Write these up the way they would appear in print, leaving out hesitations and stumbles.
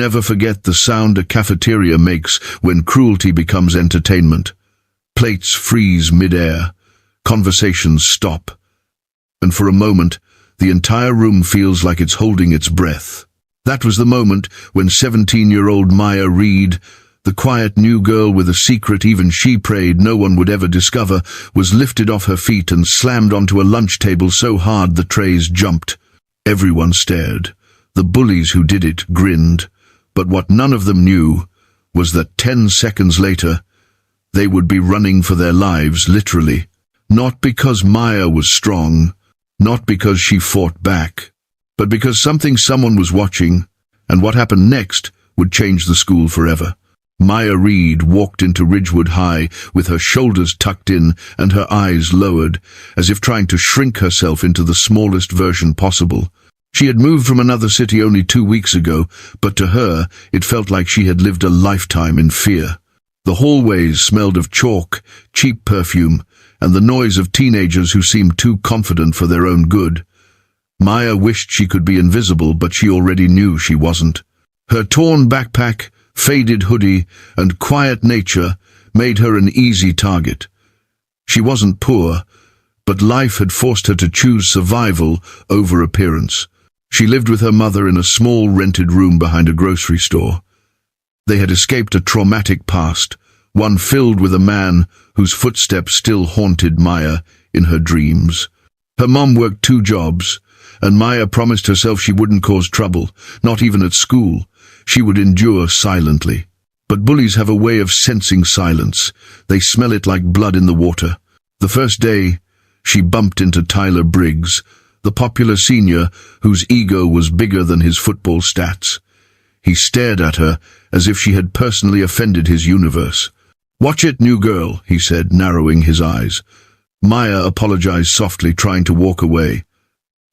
never forget the sound a cafeteria makes when cruelty becomes entertainment. Plates freeze mid-air, conversations stop, and for a moment, the entire room feels like it's holding its breath. That was the moment when 17-year-old Maya Reed, the quiet new girl with a secret even she prayed no one would ever discover, was lifted off her feet and slammed onto a lunch table so hard the trays jumped. Everyone stared. The bullies who did it grinned, but what none of them knew was that 10 seconds later, they would be running for their lives, literally. Not because Maya was strong, not because she fought back, but because someone was watching, and what happened next would change the school forever. Maya Reed walked into Ridgewood High with her shoulders tucked in and her eyes lowered, as if trying to shrink herself into the smallest version possible. She had moved from another city only 2 weeks ago, but to her it felt like she had lived a lifetime in fear. The hallways smelled of chalk, cheap perfume, and the noise of teenagers who seemed too confident for their own good. Maya wished she could be invisible, but she already knew she wasn't. Her torn backpack, faded hoodie, and quiet nature made her an easy target. She wasn't poor, but life had forced her to choose survival over appearance. She lived with her mother in a small rented room behind a grocery store. They had escaped a traumatic past, one filled with a man whose footsteps still haunted Maya in her dreams. Her mom worked 2 jobs, and Maya promised herself she wouldn't cause trouble, not even at school. She would endure silently. But bullies have a way of sensing silence. They smell it like blood in the water. The first day, she bumped into Tyler Briggs, the popular senior whose ego was bigger than his football stats. He stared at her as if she had personally offended his universe. "Watch it, new girl," he said, narrowing his eyes. Maya apologized softly, trying to walk away,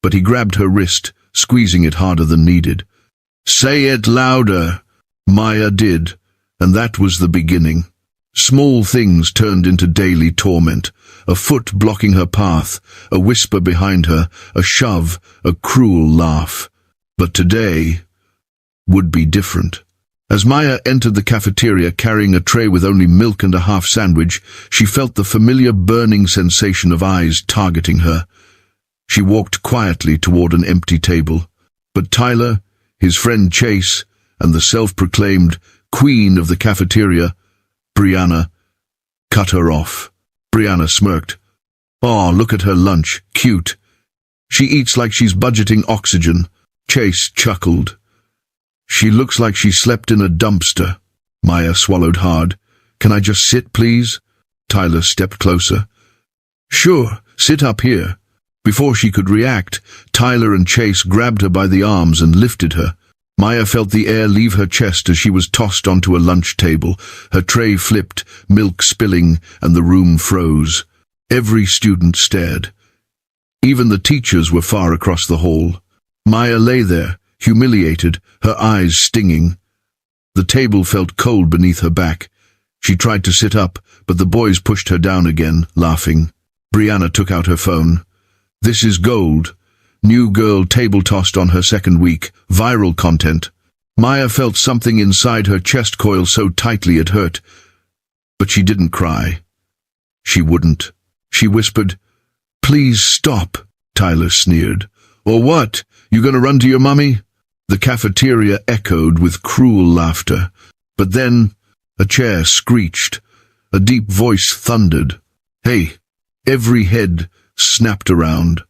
but he grabbed her wrist, squeezing it harder than needed. "Say it louder." Maya did, and that was the beginning. Small things turned into daily torment. A foot blocking her path, a whisper behind her, a shove, a cruel laugh. But today would be different. As Maya entered the cafeteria carrying a tray with only milk and a half sandwich, she felt the familiar burning sensation of eyes targeting her. She walked quietly toward an empty table. But Tyler, his friend Chase, and the self-proclaimed queen of the cafeteria, Brianna, cut her off. Brianna smirked. "Oh, look at her lunch. Cute. She eats like she's budgeting oxygen." Chase chuckled. "She looks like she slept in a dumpster." Maya swallowed hard. "Can I just sit, please?" Tyler stepped closer. "Sure, sit up here." Before she could react, Tyler and Chase grabbed her by the arms and lifted her. Maya felt the air leave her chest as she was tossed onto a lunch table. Her tray flipped, milk spilling, and the room froze. Every student stared. Even the teachers were far across the hall. Maya lay there, humiliated, her eyes stinging. The table felt cold beneath her back. She tried to sit up, but the boys pushed her down again, laughing. Brianna took out her phone. "This is gold. New girl table tossed on her second week. Viral content." Maya felt something inside her chest coil so tightly it hurt. But she didn't cry. She wouldn't. She whispered, "Please stop," Tyler sneered. "Or what? You gonna run to your mummy?" The cafeteria echoed with cruel laughter. But then a chair screeched. A deep voice thundered. "Hey!" Every head snapped around.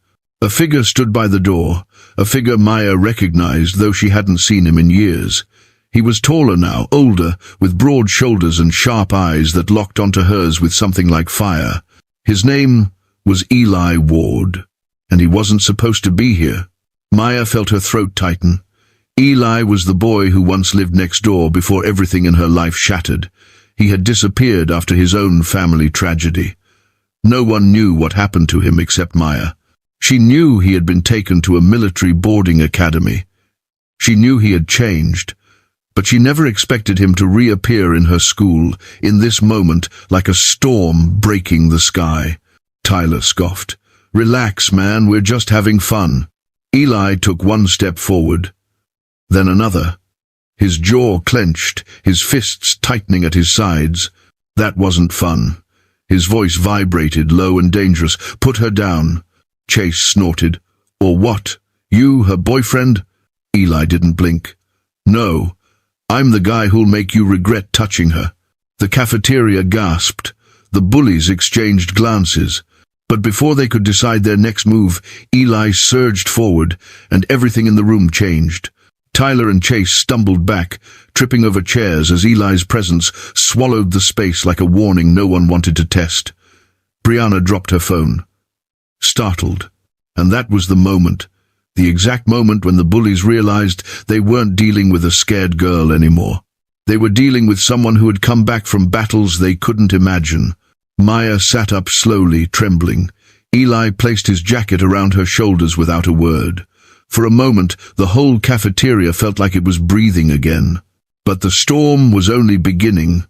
A figure stood by the door, a figure Maya recognized, though she hadn't seen him in years. He was taller now, older, with broad shoulders and sharp eyes that locked onto hers with something like fire. His name was Eli Ward, and he wasn't supposed to be here. Maya felt her throat tighten. Eli was the boy who once lived next door before everything in her life shattered. He had disappeared after his own family tragedy. No one knew what happened to him except Maya. She knew he had been taken to a military boarding academy. She knew he had changed, but she never expected him to reappear in her school, in this moment, like a storm breaking the sky. Tyler scoffed. "Relax, man, we're just having fun." Eli took one step forward, then another. His jaw clenched, his fists tightening at his sides. That wasn't fun. His voice vibrated, low and dangerous. "Put her down." Chase snorted. "Or what? You, her boyfriend?" Eli didn't blink. "No, I'm the guy who'll make you regret touching her." The cafeteria gasped. The bullies exchanged glances. But before they could decide their next move, Eli surged forward, and everything in the room changed. Tyler and Chase stumbled back, tripping over chairs as Eli's presence swallowed the space like a warning no one wanted to test. Brianna dropped her phone, startled. And that was the moment, the exact moment when the bullies realized they weren't dealing with a scared girl anymore. They were dealing with someone who had come back from battles they couldn't imagine. Maya sat up slowly, trembling. Eli placed his jacket around her shoulders without a word. For a moment, the whole cafeteria felt like it was breathing again. But the storm was only beginning.